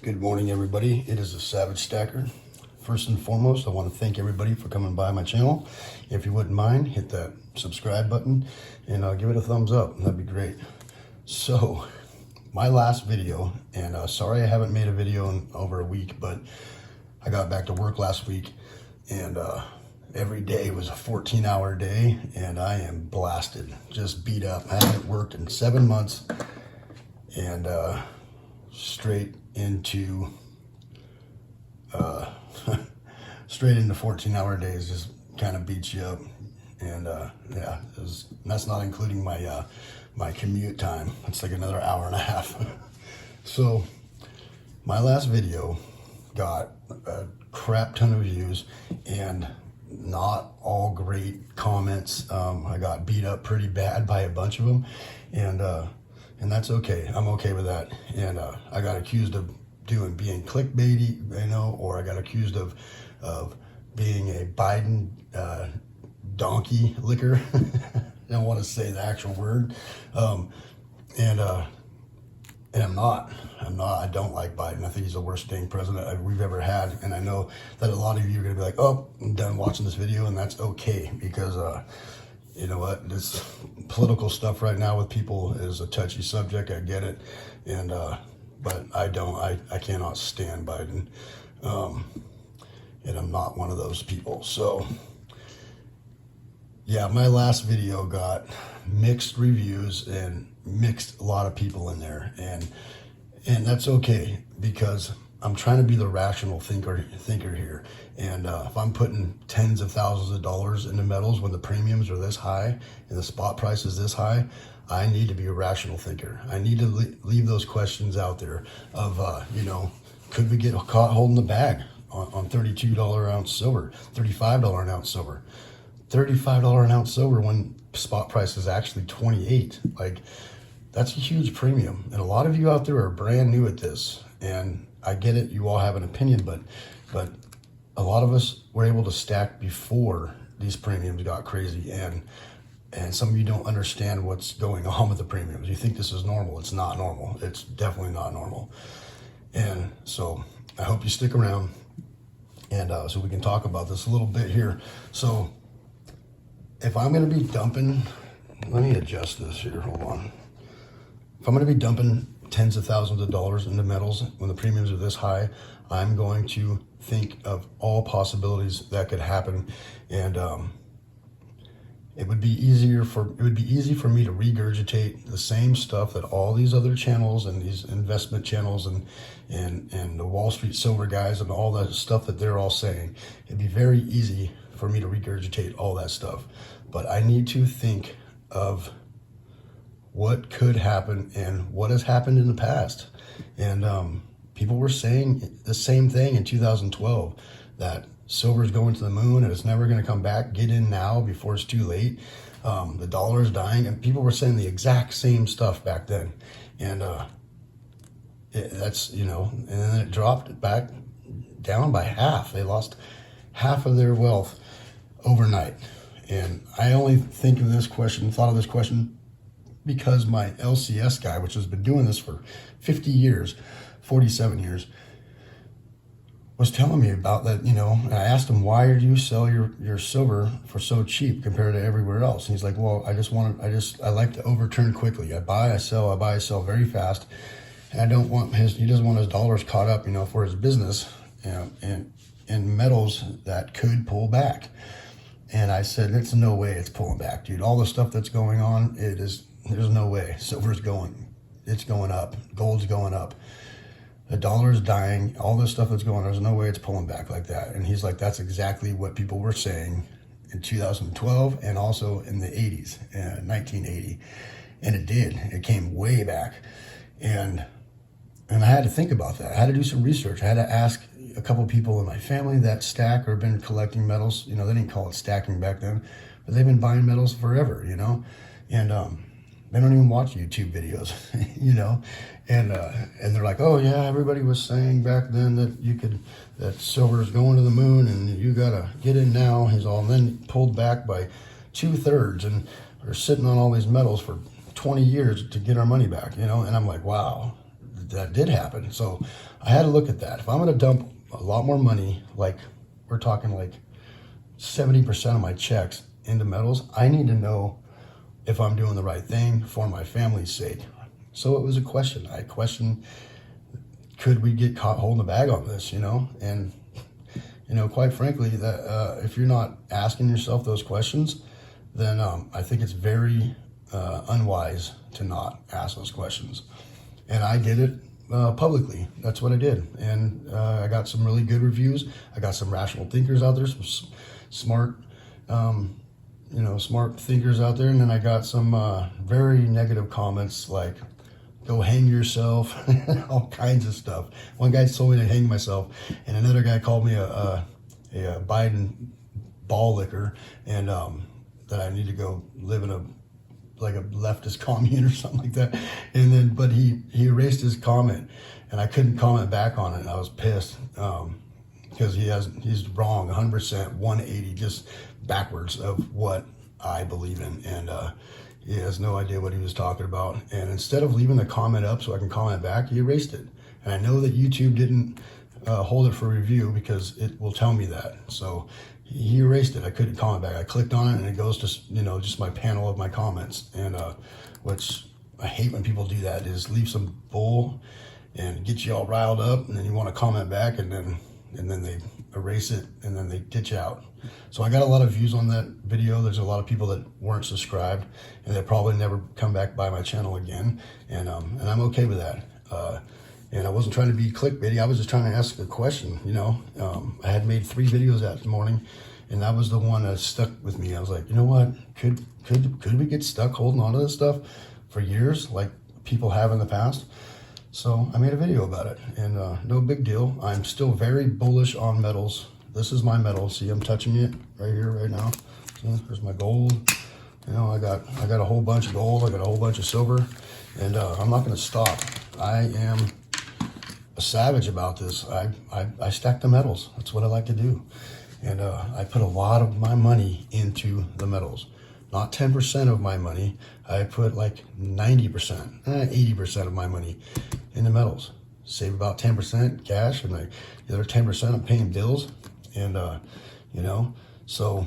Good morning, everybody. It is the Savagestacker. First and foremost, I want to thank everybody for coming by my channel. If you wouldn't mind, hit that subscribe button and give it a thumbs up. That'd be great. So, my last video, and sorry I haven't made a video in over a week, but I got back to work last week, and every day was a 14-hour day, and I am blasted, just beat up. I haven't worked in 7 months, and straight into 14-hour days just kind of beats you up. And yeah, that's not including my my commute time. It's like another hour and a half. So my last video got a crap ton of views and not all great comments. I got beat up pretty bad by a bunch of them, and that's okay. I'm okay with that. And I got accused of being clickbaity, you know, or I got accused of being a Biden donkey licker. I don't want to say the actual word. And I'm not. I don't like Biden. I think he's the worst dang president we've ever had. And I know that a lot of you are going to be like, oh, I'm done watching this video, and that's okay, because you know what, this political stuff right now with people is a touchy subject. I get it. And but I cannot stand Biden. And I'm not one of those people. So yeah, my last video got mixed reviews and mixed a lot of people in there, and that's okay, because I'm trying to be the rational thinker here. And if I'm putting tens of thousands of dollars into metals when the premiums are this high and the spot price is this high, I need to be a rational thinker. I need to leave those questions out there of, you know, could we get caught holding the bag on $32 ounce silver, $35 an ounce silver, $35 an ounce silver when spot price is actually 28? Like, that's a huge premium. And a lot of you out there are brand new at this, and I get it, you all have an opinion, but a lot of us were able to stack before these premiums got crazy, and some of you don't understand what's going on with the premiums. You think this is normal. It's not normal. It's definitely not normal. And so I hope you stick around, and so we can talk about this a little bit here. So if I'm going to be dumping, let me adjust this here, hold on. If I'm going to be dumping tens of thousands of dollars into metals when the premiums are this high, I'm going to think of all possibilities that could happen. And it would be easy for me to regurgitate the same stuff that all these other channels and these investment channels and the Wall Street silver guys and all that stuff that they're all saying. It'd be very easy for me to regurgitate all that stuff, but I need to think of what could happen and what has happened in the past. And people were saying the same thing in 2012, that silver's going to the moon and it's never going to come back. Get in now before it's too late. The dollar is dying, and people were saying the exact same stuff back then. And that's, you know, and then it dropped back down by half. They lost half of their wealth overnight. And I only thought of this question because my LCS guy, which has been doing this for 50 years, 47 years, was telling me about that, you know. And I asked him, why do you sell your silver for so cheap compared to everywhere else? And he's like, well, I like to overturn quickly. I buy, I sell very fast. And I don't want he doesn't want his dollars caught up, you know, for his business, you know, in metals that could pull back. And I said, there's no way it's pulling back, dude. All the stuff that's going on, there's no way. Silver's it's going up. Gold's going up. The dollar's dying. All this stuff that's going on, there's no way it's pulling back like that. And he's like, that's exactly what people were saying in 2012 and also in the 80s, 1980. And it did. It came way back. And I had to think about that. I had to do some research. I had to ask a couple people in my family that stack or have been collecting metals. You know, they didn't call it stacking back then, but they've been buying metals forever, you know. And they don't even watch YouTube videos, you know. And they're like, oh yeah, everybody was saying back then that silver is going to the moon and you gotta get in now. He's all, and then pulled back by 2/3, and we're sitting on all these metals for 20 years to get our money back, you know. And I'm like, wow, that did happen. So I had to look at that. If I'm going to dump a lot more money, like we're talking like 70% of my checks into metals, I need to know if I'm doing the right thing for my family's sake. So it was a question. I questioned, could we get caught holding the bag on this, And, quite frankly, that if you're not asking yourself those questions, then I think it's very unwise to not ask those questions. And I did it publicly. That's what I did. And I got some really good reviews. I got some rational thinkers out there, some smart, smart thinkers out there. And then I got some very negative comments like, go hang yourself, all kinds of stuff. One guy told me to hang myself, and another guy called me a Biden ball licker, and that I need to go live in a leftist commune or something like that. And then, but he erased his comment, and I couldn't comment back on it. And I was pissed because he's wrong 100%, 180, just backwards of what I believe in, and he has no idea what he was talking about. And instead of leaving the comment up so I can comment back, he erased it. And I know that YouTube didn't hold it for review because it will tell me that. So he erased it. I couldn't comment back. I clicked on it and it goes to, just my panel of my comments. And which I hate when people do that, is leave some bull and get you all riled up, and then you want to comment back, and then they erase it, and then they ditch out. So I got a lot of views on that video. There's a lot of people that weren't subscribed, and they'll probably never come back by my channel again. And I'm okay with that. And I wasn't trying to be clickbaity. I was just trying to ask a question. I had made 3 videos that morning, and that was the one that stuck with me. I was like, you know what? Could we get stuck holding on to this stuff for years, like people have in the past? So I made a video about it, and no big deal. I'm still very bullish on metals. This is my metal. See, I'm touching it right here, right now. See, there's my gold. I got a whole bunch of gold. I got a whole bunch of silver, and I'm not going to stop. I am a savage about this. I stack the metals. That's what I like to do, and I put a lot of my money into the metals. Not 10% of my money. I put like 90%, 80% of my money into metals. Save about 10% cash, and the other 10% I'm paying bills. And, so,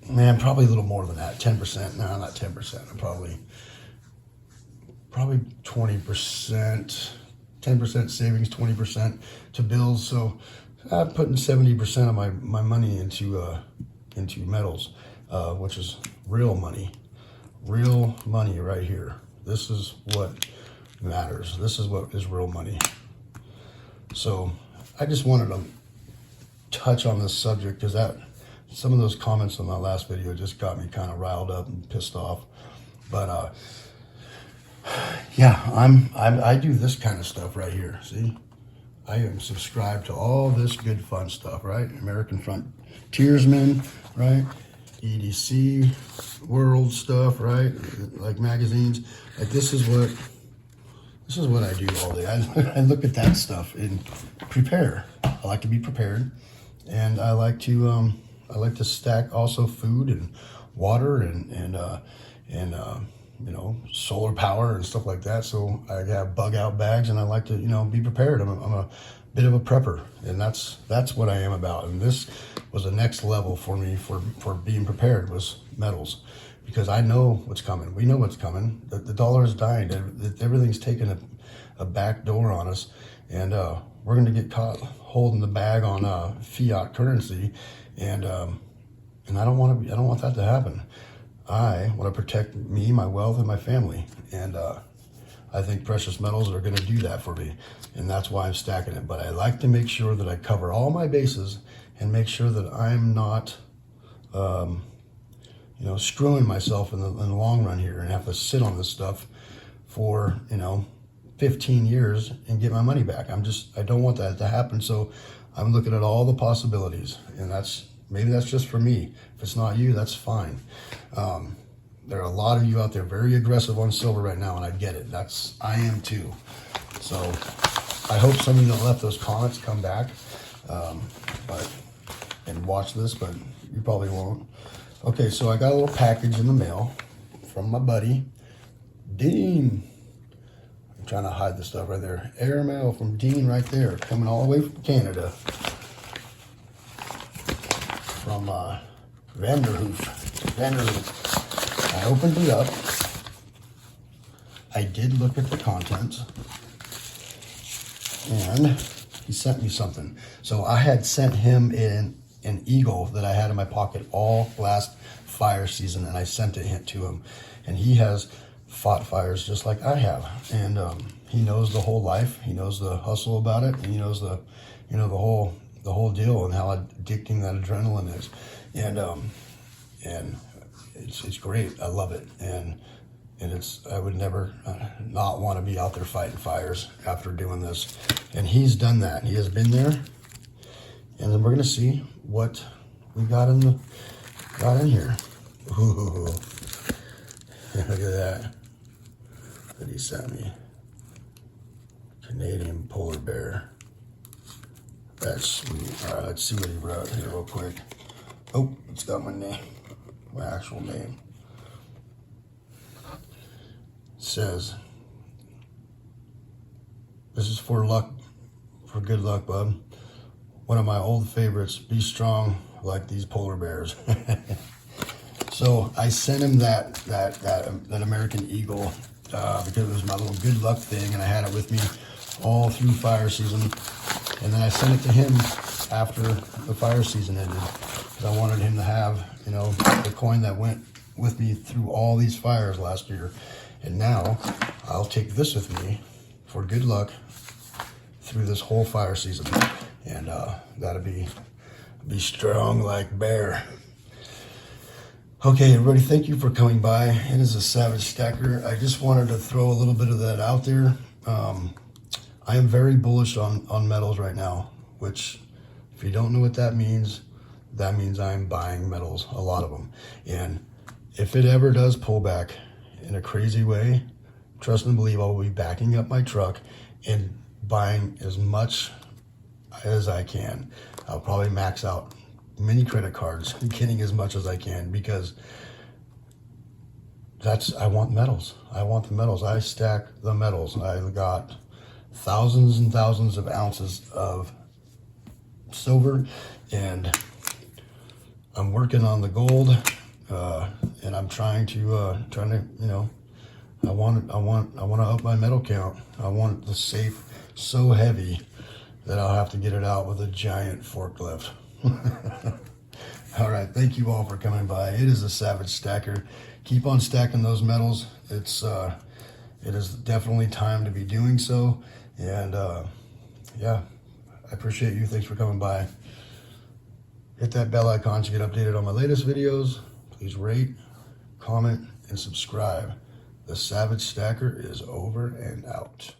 man, probably a little more than that, 10%. No, not 10%. I'm probably 20%, 10% savings, 20% to bills. So I'm putting 70% of my money into metals, which is real money right here. This is what matters. This is what is real money. So I just wanted to touch on this subject because some of those comments on my last video just got me kind of riled up and pissed off. But yeah, I do this kind of stuff right here. See, I am subscribed to all this good fun stuff, right? American Frontiersman, right? EDC world stuff, right? Like magazines. Like this is what I do all day. I look at that stuff and prepare. I like to be prepared. And I like to stack also food and water and solar power and stuff like that. So I have bug out bags, and I like to be prepared. I'm a bit of a prepper, and that's what I am about. And this was the next level for me for being prepared, was metals, because I know what's coming. We know what's coming. The dollar is dying. Everything's taking a back door on us, and we're going to get caught holding the bag on fiat currency, and I don't want that to happen. I want to protect me, my wealth, and my family, and I think precious metals are going to do that for me, and that's why I'm stacking it. But I like to make sure that I cover all my bases and make sure that I'm not screwing myself in the long run here and have to sit on this stuff for 15 years and get my money back. I don't want that to happen. So I'm looking at all the possibilities, and maybe that's just for me. If it's not you, that's fine. There are a lot of you out there very aggressive on silver right now, and I get it. I am too. So I hope some of you that left those comments come back and watch this, but you probably won't. Okay, so I got a little package in the mail from my buddy, Dean. I'm trying to hide the stuff right there. Airmail from Dean right there, coming all the way from Canada. From Vanderhoof. I opened it up. I did look at the contents. And he sent me something. So I had sent him in an eagle that I had in my pocket all last fire season, and I sent it to him. And he has fought fires just like I have, and he knows the whole life. He knows the hustle about it, and he knows the, you know, the whole deal and how addicting that adrenaline is, and it's great. I love it, and I would never not want to be out there fighting fires after doing this. And he's done that. He has been there, and then we're gonna see what we got in here. Ooh, look at that he sent me. Canadian polar bear. That's sweet. All right, let's see what he wrote here real quick. Oh, it's got my name, my actual name. It says, "This is for luck, for good luck, bud. One of my old favorites. Be strong like these polar bears." So I sent him that American Eagle because it was my little good luck thing, and I had it with me all through fire season. And then I sent it to him after the fire season ended, because I wanted him to have, you know, the coin that went with me through all these fires last year. And now I'll take this with me for good luck through this whole fire season, and that'll be strong like bear. Okay, everybody, thank you for coming by. It is a Savagestacker. I just wanted to throw a little bit of that out there. I am very bullish on metals right now, which, if you don't know what that means I'm buying metals, a lot of them. And if it ever does pull back in a crazy way, trust and believe I will be backing up my truck and buying as much as I can. I'll probably max out many credit cards, getting as much as I can, because I want metals. I want the metals. I stack the metals. I got thousands and thousands of ounces of silver, and I'm working on the gold, and I'm trying to you know, I want to up my metal count. I want the safe so heavy that I'll have to get it out with a giant forklift. All right, thank you all for coming by. It is a Savagestacker. Keep on stacking those metals. It is definitely time to be doing so. And yeah, I appreciate you. Thanks for coming by. Hit that bell icon to get updated on my latest videos. Please rate, comment, and subscribe. The Savagestacker is over and out.